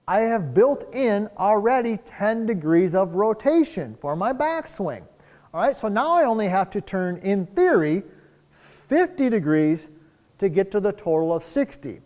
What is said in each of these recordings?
I have built in already 10 degrees of rotation for my backswing. All right, so now I only have to turn, in theory, 50 degrees to get to the total of 60.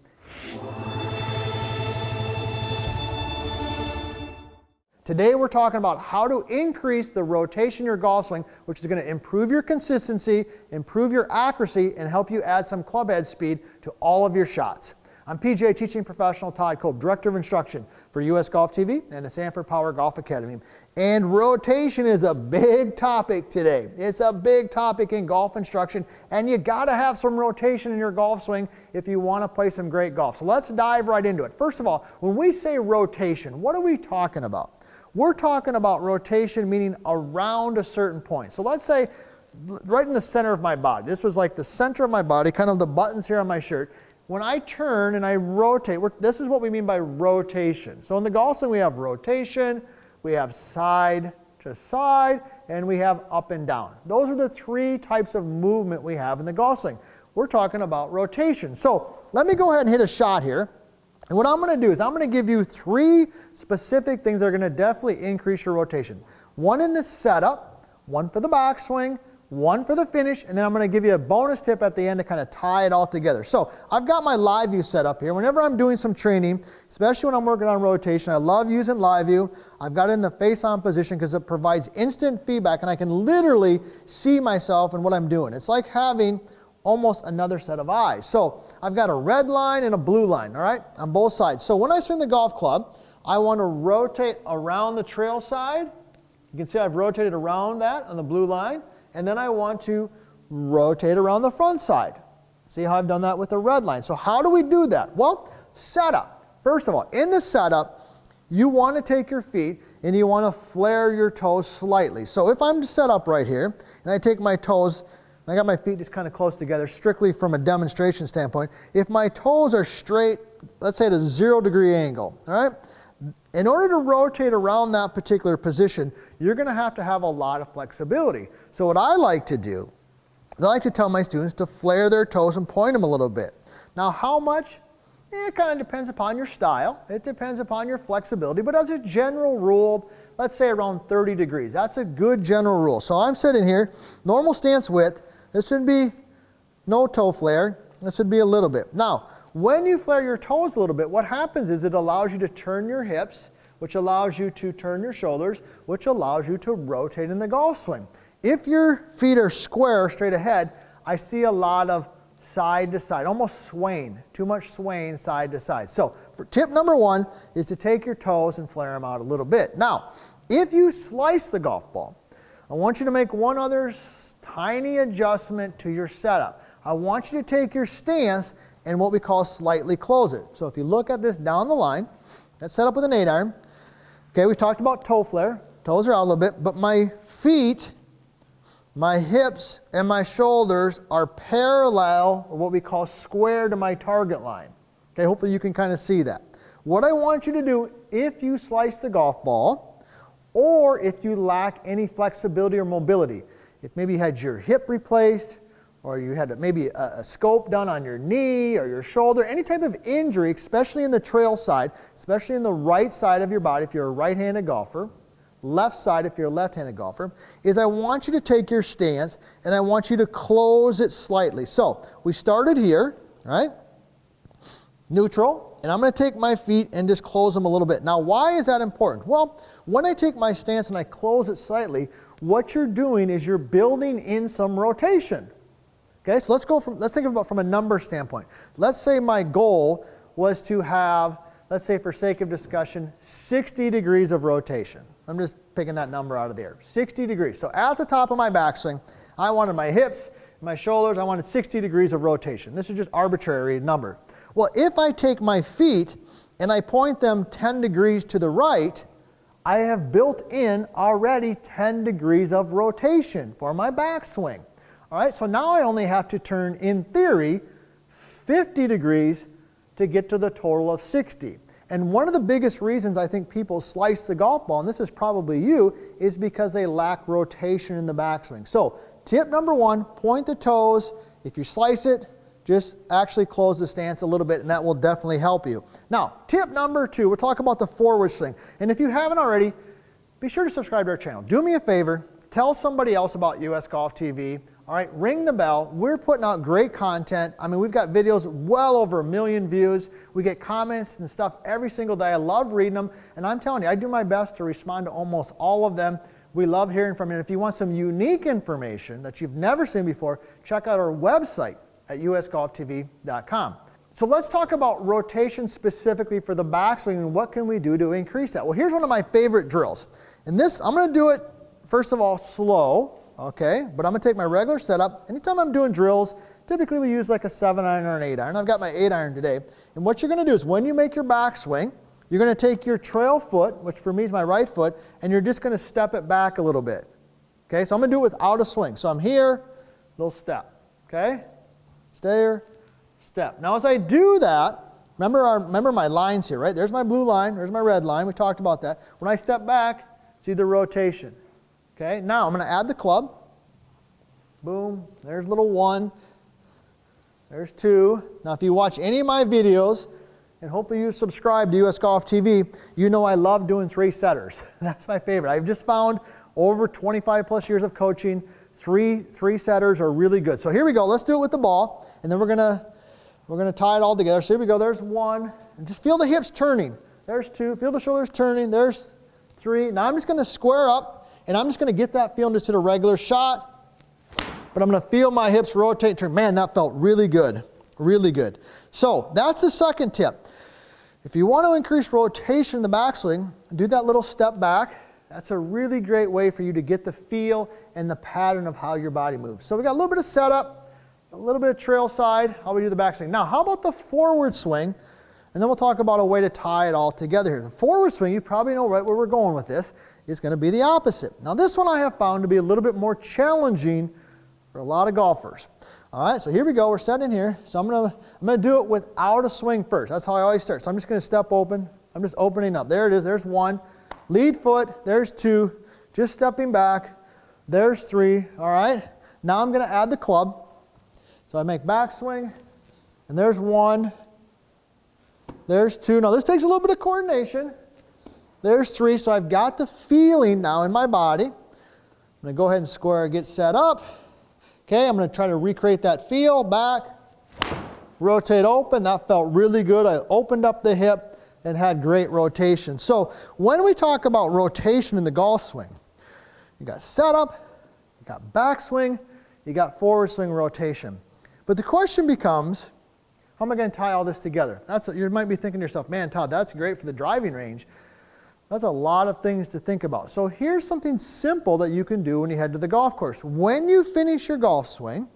Today we're talking about how to increase the rotation in your golf swing, which is going to improve your consistency, improve your accuracy, and help you add some club head speed to all of your shots. I'm PGA teaching professional Todd Kolb, Director of Instruction for US Golf TV and the Sanford Power Golf Academy. And rotation is a big topic today. It's a big topic in golf instruction, and you got to have some rotation in your golf swing if you want to play some great golf. So let's dive right into it. First of all, when we say rotation, what are we talking about? We're talking about rotation meaning around a certain point. So let's say right in the center of my body. This was like the center of my body, kind of the buttons here on my shirt. When I turn and I rotate, this is what we mean by rotation. So in the golf swing we have rotation, we have side to side, and we have up and down. Those are the three types of movement we have in the golf swing. We're talking about rotation. So let me go ahead and hit a shot here. And what I'm going to do is I'm going to give you three specific things that are going to definitely increase your rotation. One in the setup, one for the backswing, one for the finish, and then I'm going to give you a bonus tip at the end to kind of tie it all together. So I've got my live view set up here. Whenever I'm doing some training, especially when I'm working on rotation, I love using live view. I've got it in the face-on position because it provides instant feedback, and I can literally see myself and what I'm doing. It's like having almost another set of eyes. So I've got a red line and a blue line, all right, on both sides. So when I swing the golf club, I want to rotate around the trail side. You can see I've rotated around that on the blue line. And then I want to rotate around the front side. See how I've done that with the red line. So how do we do that? Well, setup. First of all, in the setup, you want to take your feet and you want to flare your toes slightly. So if I'm set up right here and I take my toes, I got my feet just kind of close together, strictly from a demonstration standpoint. If my toes are straight, let's say at a 0-degree angle, all right? In order to rotate around that particular position, you're going to have a lot of flexibility. So what I like to do is I like to tell my students to flare their toes and point them a little bit. Now how much? It kind of depends upon your style. It depends upon your flexibility. But as a general rule, let's say around 30 degrees. That's a good general rule. So I'm sitting here, normal stance width. This would be no toe flare. This would be a little bit. Now, when you flare your toes a little bit, what happens is it allows you to turn your hips, which allows you to turn your shoulders, which allows you to rotate in the golf swing. If your feet are square, straight ahead, I see a lot of side to side, almost swaying, too much swaying side to side. So for tip number one is to take your toes and flare them out a little bit. Now, if you slice the golf ball, I want you to make one other tiny adjustment to your setup. I want you to take your stance and what we call slightly close it. So if you look at this down the line, that's set up with an 8-iron. Okay, we talked about toe flare. Toes are out a little bit, but my feet, my hips, and my shoulders are parallel, or what we call square to my target line. Okay, hopefully you can kind of see that. What I want you to do, if you slice the golf ball, or if you lack any flexibility or mobility, if maybe you had your hip replaced, or you had maybe a scope done on your knee or your shoulder, any type of injury, especially in the trail side, especially in the right side of your body if you're a right-handed golfer, left side if you're a left-handed golfer, is I want you to take your stance and I want you to close it slightly. So we started here, right? Neutral, and I'm going to take my feet and just close them a little bit. Now, why is that important? Well, when I take my stance and I close it slightly, what you're doing is you're building in some rotation. Okay, so let's think about from a number standpoint. Let's say my goal was to have, let's say for sake of discussion, 60 degrees of rotation. I'm just picking that number out of the air. 60 degrees. So at the top of my backswing, I wanted my hips, my shoulders, I wanted 60 degrees of rotation. This is just arbitrary number. Well, if I take my feet and I point them 10 degrees to the right, I have built in already 10 degrees of rotation for my backswing. All right, so now I only have to turn, in theory, 50 degrees to get to the total of 60. And one of the biggest reasons I think people slice the golf ball, and this is probably you, is because they lack rotation in the backswing. So tip number one, point the toes. If you slice it, just actually close the stance a little bit, and that will definitely help you. Now, tip number 2, we'll talk about the forward swing. And if you haven't already, be sure to subscribe to our channel. Do me a favor, tell somebody else about US Golf TV. All right, ring the bell. We're putting out great content. I mean, we've got videos well over 1 million views. We get comments and stuff every single day. I love reading them, and I'm telling you, I do my best to respond to almost all of them. We love hearing from you. And if you want some unique information that you've never seen before, check out our website at usgolftv.com. So let's talk about rotation specifically for the backswing and what can we do to increase that. Well, here's one of my favorite drills. And this, I'm going to do it, first of all, slow, okay? But I'm going to take my regular setup. Anytime I'm doing drills, typically we use like a 7-iron or an 8-iron. I've got my 8-iron today. And what you're going to do is when you make your backswing, you're going to take your trail foot, which for me is my right foot, and you're just going to step it back a little bit. Okay, so I'm going to do it without a swing. So I'm here, little step, okay? Stair, step. Now as I do that, remember my lines here, right? There's my blue line, there's my red line. We talked about that. When I step back, see the rotation. Okay, now I'm going to add the club. Boom, there's little 1. There's 2. Now if you watch any of my videos, and hopefully you subscribe to US Golf TV, you know I love doing 3 setters. That's my favorite. I've just found over 25 plus years of coaching, three setters are really good. So here we go. Let's do it with the ball, and then we're gonna tie it all together. So here we go. There's 1, and just feel the hips turning. There's 2. Feel the shoulders turning. There's 3. Now I'm just gonna square up, and I'm just gonna get that feel and just hit a regular shot. But I'm gonna feel my hips rotate and turn. Man, that felt really good. Really good. So that's the second tip. If you want to increase rotation in the backswing, do that little step back. That's a really great way for you to get the feel and the pattern of how your body moves. So we got a little bit of setup, a little bit of trail side, how we do the backswing. Now, how about the forward swing? And then we'll talk about a way to tie it all together here. The forward swing, you probably know right where we're going with this, is going to be the opposite. Now, this one I have found to be a little bit more challenging for a lot of golfers. All right, so here we go. We're setting here. So I'm gonna do it without a swing first. That's how I always start. So I'm just going to step open. I'm just opening up. There it is. There's 1. Lead foot, there's 2, just stepping back, there's 3, all right? Now I'm gonna add the club. So I make backswing, and there's 1, there's 2. Now this takes a little bit of coordination. There's 3, so I've got the feeling now in my body. I'm gonna go ahead and square, get set up. Okay, I'm gonna try to recreate that feel, back, rotate open. That felt really good. I opened up the hip and had great rotation. So when we talk about rotation in the golf swing, you got setup, you got backswing, you got forward swing rotation. But the question becomes, how am I going to tie all this together? You might be thinking to yourself, man, Todd, that's great for the driving range. That's a lot of things to think about. So here's something simple that you can do when you head to the golf course. When you finish your golf swing,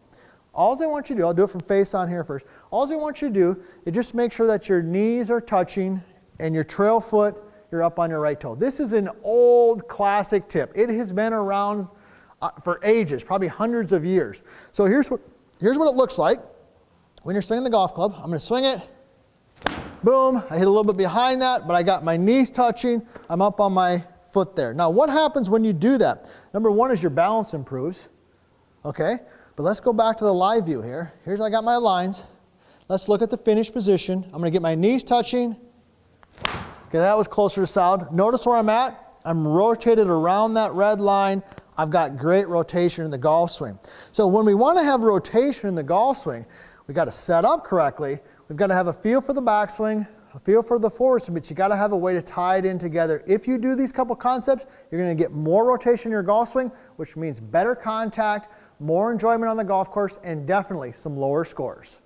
all I want you to do, I'll do it from face on here first. All I want you to do is just make sure that your knees are touching and your trail foot, you're up on your right toe. This is an old classic tip. It has been around for ages, probably hundreds of years. So here's what it looks like when you're swinging the golf club. I'm going to swing it. Boom. I hit a little bit behind that, but I got my knees touching. I'm up on my foot there. Now what happens when you do that? Number 1 is your balance improves. Okay? But let's go back to the live view here. Here's I got my lines. Let's look at the finished position. I'm going to get my knees touching. Okay, that was closer to solid. Notice where I'm at. I'm rotated around that red line. I've got great rotation in the golf swing. So when we want to have rotation in the golf swing, we've got to set up correctly. We've got to have a feel for the backswing, a feel for the forward swing, but you got to have a way to tie it in together. If you do these couple concepts, you're going to get more rotation in your golf swing, which means better contact, more enjoyment on the golf course, and definitely some lower scores.